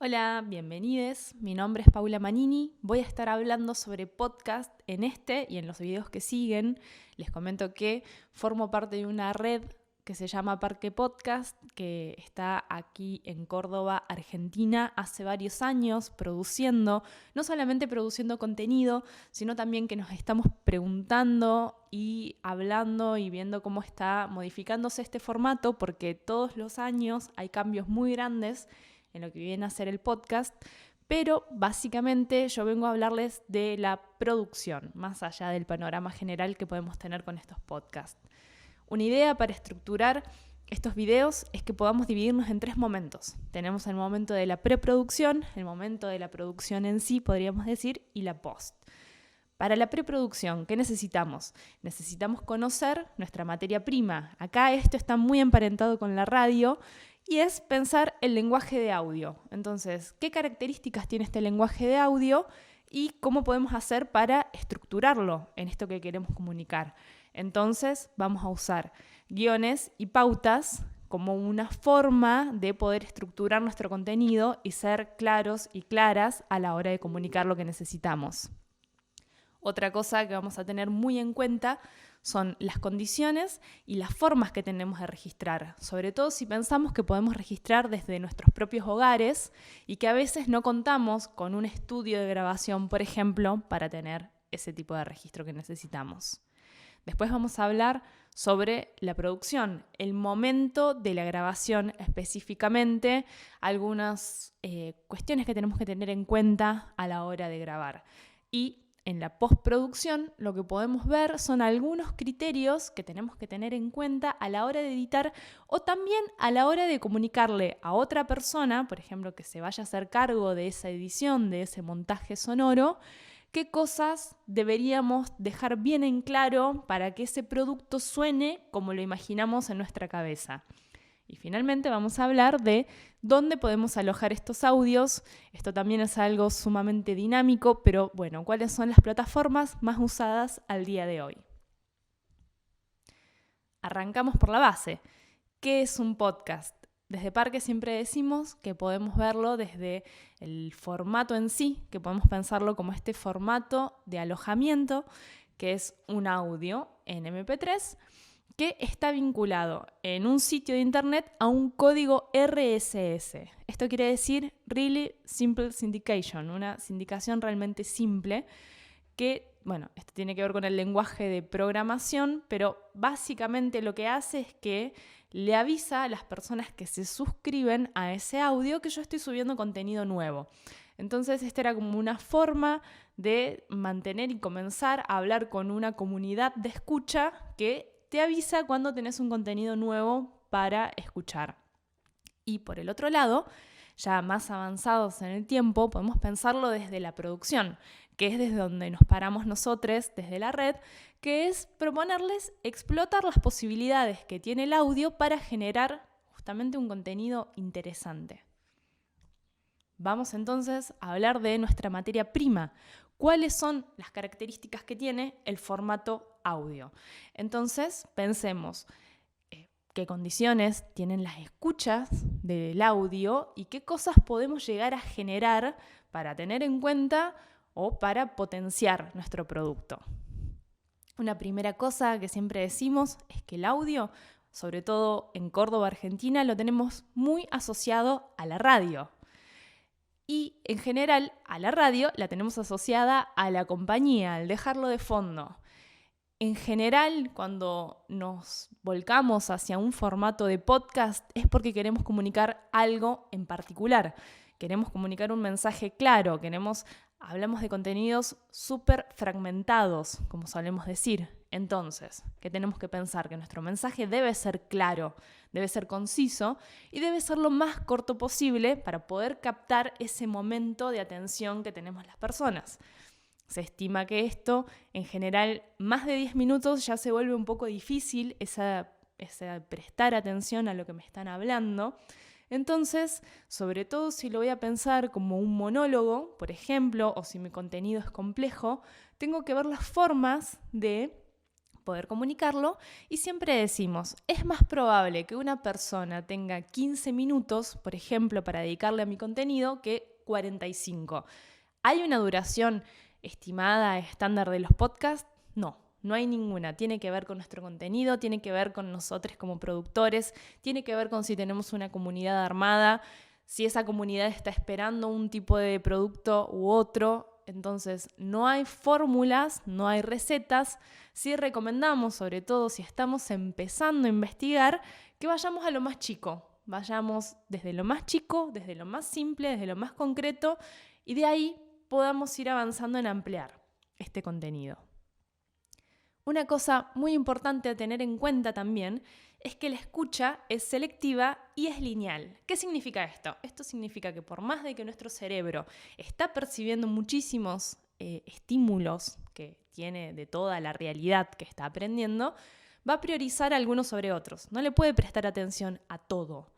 Hola, bienvenidos. Mi nombre es Paula Manini. Voy a estar hablando sobre podcast en este y en los videos que siguen. Les comento que formo parte de una red que se llama Parque Podcast, que está aquí en Córdoba, Argentina, hace varios años produciendo, no solamente produciendo contenido, sino también que nos estamos preguntando y hablando y viendo cómo está modificándose este formato, porque todos los años hay cambios muy grandes en lo que viene a ser el podcast, pero básicamente yo vengo a hablarles de la producción, más allá del panorama general que podemos tener con estos podcasts. Una idea para estructurar estos videos es que podamos dividirnos en 3 momentos. Tenemos el momento de la preproducción, el momento de la producción en sí, podríamos decir, y la post. Para la preproducción, ¿qué necesitamos? Necesitamos conocer nuestra materia prima. Acá esto está muy emparentado con la radio y es pensar el lenguaje de audio. Entonces, ¿qué características tiene este lenguaje de audio y cómo podemos hacer para estructurarlo en esto que queremos comunicar? Entonces, vamos a usar guiones y pautas como una forma de poder estructurar nuestro contenido y ser claros y claras a la hora de comunicar lo que necesitamos. Otra cosa que vamos a tener muy en cuenta son las condiciones y las formas que tenemos de registrar, sobre todo si pensamos que podemos registrar desde nuestros propios hogares y que a veces no contamos con un estudio de grabación, por ejemplo, para tener ese tipo de registro que necesitamos. Después vamos a hablar sobre la producción, el momento de la grabación específicamente, algunas cuestiones que tenemos que tener en cuenta a la hora de grabar. Y en la postproducción lo que podemos ver son algunos criterios que tenemos que tener en cuenta a la hora de editar o también a la hora de comunicarle a otra persona, por ejemplo, que se vaya a hacer cargo de esa edición, de ese montaje sonoro, qué cosas deberíamos dejar bien en claro para que ese producto suene como lo imaginamos en nuestra cabeza. Y finalmente vamos a hablar de dónde podemos alojar estos audios. Esto también es algo sumamente dinámico, pero bueno, ¿cuáles son las plataformas más usadas al día de hoy? Arrancamos por la base. ¿Qué es un podcast? Desde Parque siempre decimos que podemos verlo desde el formato en sí, que podemos pensarlo como este formato de alojamiento, que es un audio en MP3, que está vinculado en un sitio de internet a un código RSS. Esto quiere decir Really Simple Syndication, una sindicación realmente simple que, bueno, esto tiene que ver con el lenguaje de programación, pero básicamente lo que hace es que le avisa a las personas que se suscriben a ese audio que yo estoy subiendo contenido nuevo. Entonces, esta era como una forma de mantener y comenzar a hablar con una comunidad de escucha que te avisa cuando tenés un contenido nuevo para escuchar. Y por el otro lado, ya más avanzados en el tiempo, podemos pensarlo desde la producción, que es desde donde nos paramos nosotros, desde la red, que es proponerles explotar las posibilidades que tiene el audio para generar justamente un contenido interesante. Vamos entonces a hablar de nuestra materia prima. ¿Cuáles son las características que tiene el formato audio? Entonces, pensemos qué condiciones tienen las escuchas del audio y qué cosas podemos llegar a generar para tener en cuenta o para potenciar nuestro producto. Una primera cosa que siempre decimos es que el audio, sobre todo en Córdoba, Argentina, lo tenemos muy asociado a la radio. Y en general a la radio la tenemos asociada a la compañía, al dejarlo de fondo. En general, cuando nos volcamos hacia un formato de podcast es porque queremos comunicar algo en particular. Queremos comunicar un mensaje claro, hablamos de contenidos súper fragmentados, como solemos decir. Entonces, ¿qué tenemos que pensar? Que nuestro mensaje debe ser claro, debe ser conciso y debe ser lo más corto posible para poder captar ese momento de atención que tenemos las personas. Se estima que esto, en general, más de 10 minutos ya se vuelve un poco difícil esa prestar atención a lo que me están hablando. Entonces, sobre todo si lo voy a pensar como un monólogo, por ejemplo, o si mi contenido es complejo, tengo que ver las formas de poder comunicarlo, y siempre decimos, es más probable que una persona tenga 15 minutos, por ejemplo, para dedicarle a mi contenido, que 45. ¿Hay una duración estimada, estándar de los podcasts? No, no hay ninguna. Tiene que ver con nuestro contenido, tiene que ver con nosotros como productores, tiene que ver con si tenemos una comunidad armada, si esa comunidad está esperando un tipo de producto u otro. Entonces, no hay fórmulas, no hay recetas. Sí recomendamos, sobre todo si estamos empezando a investigar, que vayamos a lo más chico. Vayamos desde lo más chico, desde lo más simple, desde lo más concreto, y de ahí podamos ir avanzando en ampliar este contenido. Una cosa muy importante a tener en cuenta también es que la escucha es selectiva y es lineal. ¿Qué significa esto? Esto significa que por más de que nuestro cerebro está percibiendo muchísimos estímulos que tiene de toda la realidad que está aprendiendo, va a priorizar algunos sobre otros. No le puede prestar atención a todo.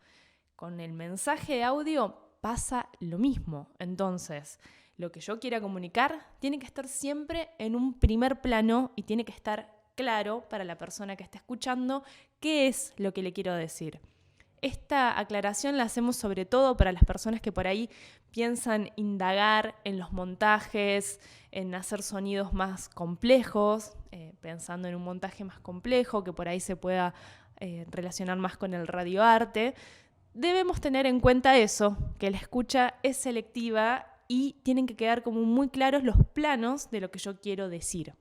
Con el mensaje de audio pasa lo mismo. Entonces, lo que yo quiera comunicar tiene que estar siempre en un primer plano y tiene que estar claro para la persona que está escuchando qué es lo que le quiero decir. Esta aclaración la hacemos sobre todo para las personas que por ahí piensan indagar en los montajes, en hacer sonidos más complejos, pensando en un montaje más complejo que por ahí se pueda relacionar más con el radioarte. Debemos tener en cuenta eso, que la escucha es selectiva y tienen que quedar como muy claros los planos de lo que yo quiero decir.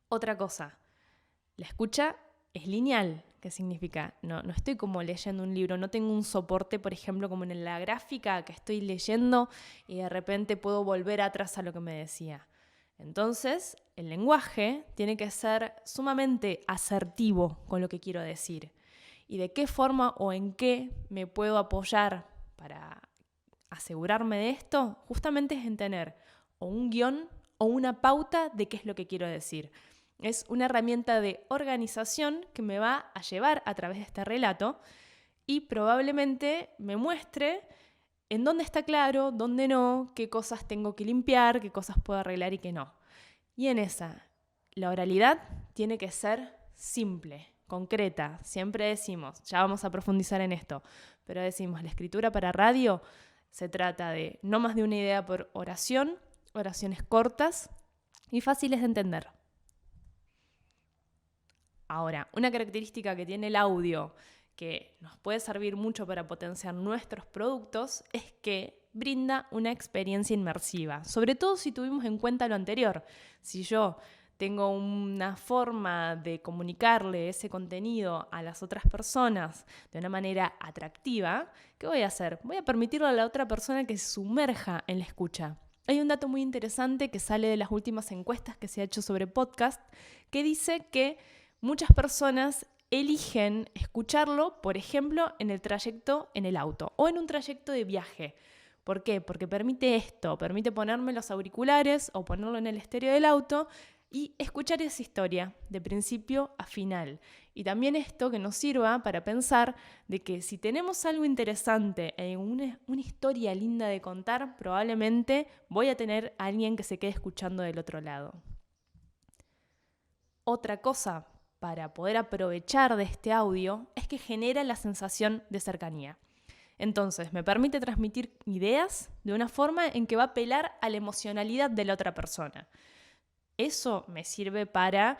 Otra cosa, la escucha es lineal. ¿Qué significa? No estoy como leyendo un libro, no tengo un soporte, por ejemplo, como en la gráfica que estoy leyendo y de repente puedo volver atrás a lo que me decía. Entonces, el lenguaje tiene que ser sumamente asertivo con lo que quiero decir. ¿Y de qué forma o en qué me puedo apoyar para asegurarme de esto? Justamente es en tener o un guión o una pauta de qué es lo que quiero decir. Es una herramienta de organización que me va a llevar a través de este relato y probablemente me muestre en dónde está claro, dónde no, qué cosas tengo que limpiar, qué cosas puedo arreglar y qué no. Y en esa, la oralidad tiene que ser simple, concreta. Siempre decimos, ya vamos a profundizar en esto, pero decimos, la escritura para radio se trata de no más de una idea por oración, oraciones cortas y fáciles de entender. Ahora, una característica que tiene el audio que nos puede servir mucho para potenciar nuestros productos es que brinda una experiencia inmersiva, sobre todo si tuvimos en cuenta lo anterior. Si yo tengo una forma de comunicarle ese contenido a las otras personas de una manera atractiva, ¿qué voy a hacer? Voy a permitirle a la otra persona que se sumerja en la escucha. Hay un dato muy interesante que sale de las últimas encuestas que se ha hecho sobre podcast, que dice que muchas personas eligen escucharlo, por ejemplo, en el trayecto en el auto o en un trayecto de viaje. ¿Por qué? Porque permite esto, permite ponerme los auriculares o ponerlo en el estéreo del auto y escuchar esa historia de principio a final. Y también esto que nos sirva para pensar de que si tenemos algo interesante en una historia linda de contar, probablemente voy a tener a alguien que se quede escuchando del otro lado. Otra cosa para poder aprovechar de este audio es que genera la sensación de cercanía. Entonces, me permite transmitir ideas de una forma en que va a apelar a la emocionalidad de la otra persona. Eso me sirve para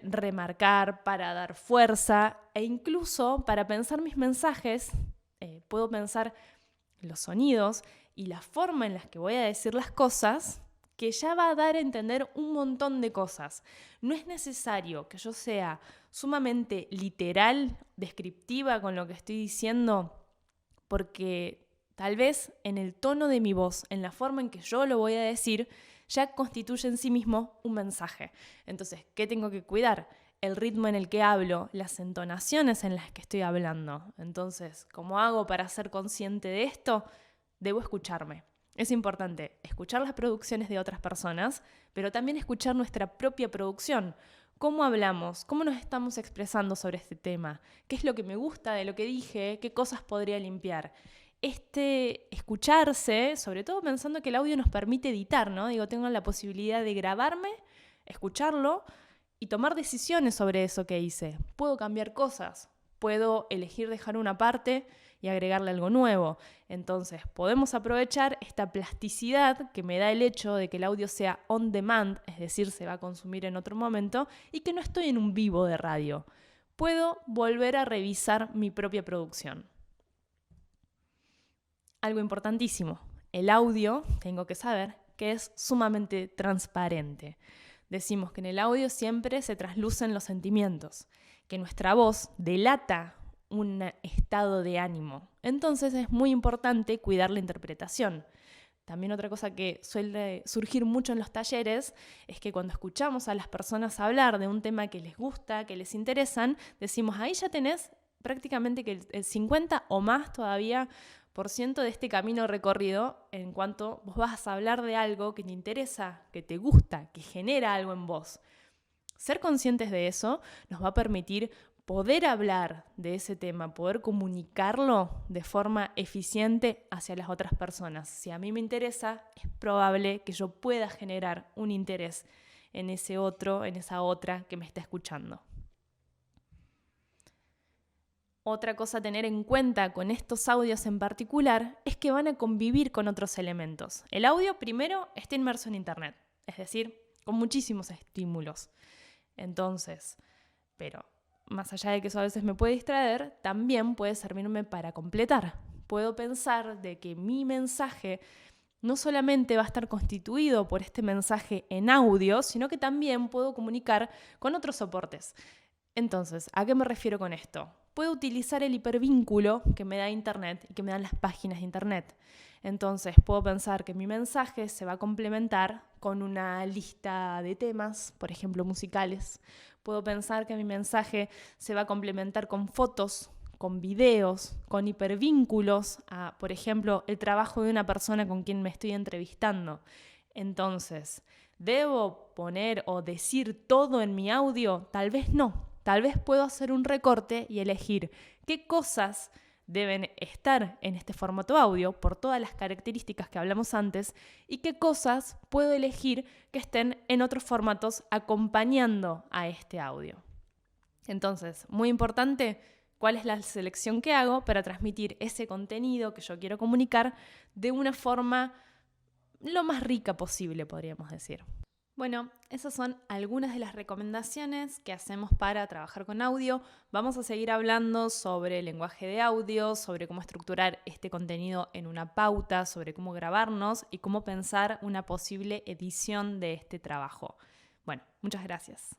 remarcar, para dar fuerza e incluso para pensar mis mensajes. Puedo pensar los sonidos y la forma en la que voy a decir las cosas, que ya va a dar a entender un montón de cosas. No es necesario que yo sea sumamente literal, descriptiva con lo que estoy diciendo, porque tal vez en el tono de mi voz, en la forma en que yo lo voy a decir, ya constituye en sí mismo un mensaje. Entonces, ¿qué tengo que cuidar? El ritmo en el que hablo, las entonaciones en las que estoy hablando. Entonces, ¿cómo hago para ser consciente de esto? Debo escucharme. Es importante escuchar las producciones de otras personas, pero también escuchar nuestra propia producción. ¿Cómo hablamos? ¿Cómo nos estamos expresando sobre este tema? ¿Qué es lo que me gusta de lo que dije? ¿Qué cosas podría limpiar? Escucharse, sobre todo pensando que el audio nos permite editar, ¿no? Tengo la posibilidad de grabarme, escucharlo y tomar decisiones sobre eso que hice. Puedo cambiar cosas, puedo elegir dejar una parte y agregarle algo nuevo. Entonces, podemos aprovechar esta plasticidad que me da el hecho de que el audio sea on demand, es decir, se va a consumir en otro momento, y que no estoy en un vivo de radio. Puedo volver a revisar mi propia producción. Algo importantísimo, el audio, tengo que saber, que es sumamente transparente. Decimos que en el audio siempre se traslucen los sentimientos, que nuestra voz delata un estado de ánimo. Entonces es muy importante cuidar la interpretación. También otra cosa que suele surgir mucho en los talleres es que cuando escuchamos a las personas hablar de un tema que les gusta, que les interesan, decimos, ahí ya tenés prácticamente que el 50 o más todavía % de este camino recorrido en cuanto vos vas a hablar de algo que te interesa, que te gusta, que genera algo en vos. Ser conscientes de eso nos va a permitir poder hablar de ese tema, poder comunicarlo de forma eficiente hacia las otras personas. Si a mí me interesa, es probable que yo pueda generar un interés en ese otro, en esa otra que me está escuchando. Otra cosa a tener en cuenta con estos audios en particular es que van a convivir con otros elementos. El audio primero está inmerso en Internet, es decir, con muchísimos estímulos. Entonces, pero más allá de que eso a veces me puede distraer, también puede servirme para completar. Puedo pensar de que mi mensaje no solamente va a estar constituido por este mensaje en audio, sino que también puedo comunicar con otros soportes. Entonces, ¿a qué me refiero con esto? Puedo utilizar el hipervínculo que me da Internet y que me dan las páginas de Internet. Entonces, puedo pensar que mi mensaje se va a complementar con una lista de temas, por ejemplo, musicales. Puedo pensar que mi mensaje se va a complementar con fotos, con videos, con hipervínculos a, por ejemplo, el trabajo de una persona con quien me estoy entrevistando. Entonces, ¿debo poner o decir todo en mi audio? Tal vez no. Tal vez puedo hacer un recorte y elegir qué cosas deben estar en este formato audio por todas las características que hablamos antes y qué cosas puedo elegir que estén en otros formatos acompañando a este audio. Entonces, muy importante, ¿cuál es la selección que hago para transmitir ese contenido que yo quiero comunicar de una forma lo más rica posible, podríamos decir? Bueno, esas son algunas de las recomendaciones que hacemos para trabajar con audio. Vamos a seguir hablando sobre el lenguaje de audio, sobre cómo estructurar este contenido en una pauta, sobre cómo grabarnos y cómo pensar una posible edición de este trabajo. Bueno, muchas gracias.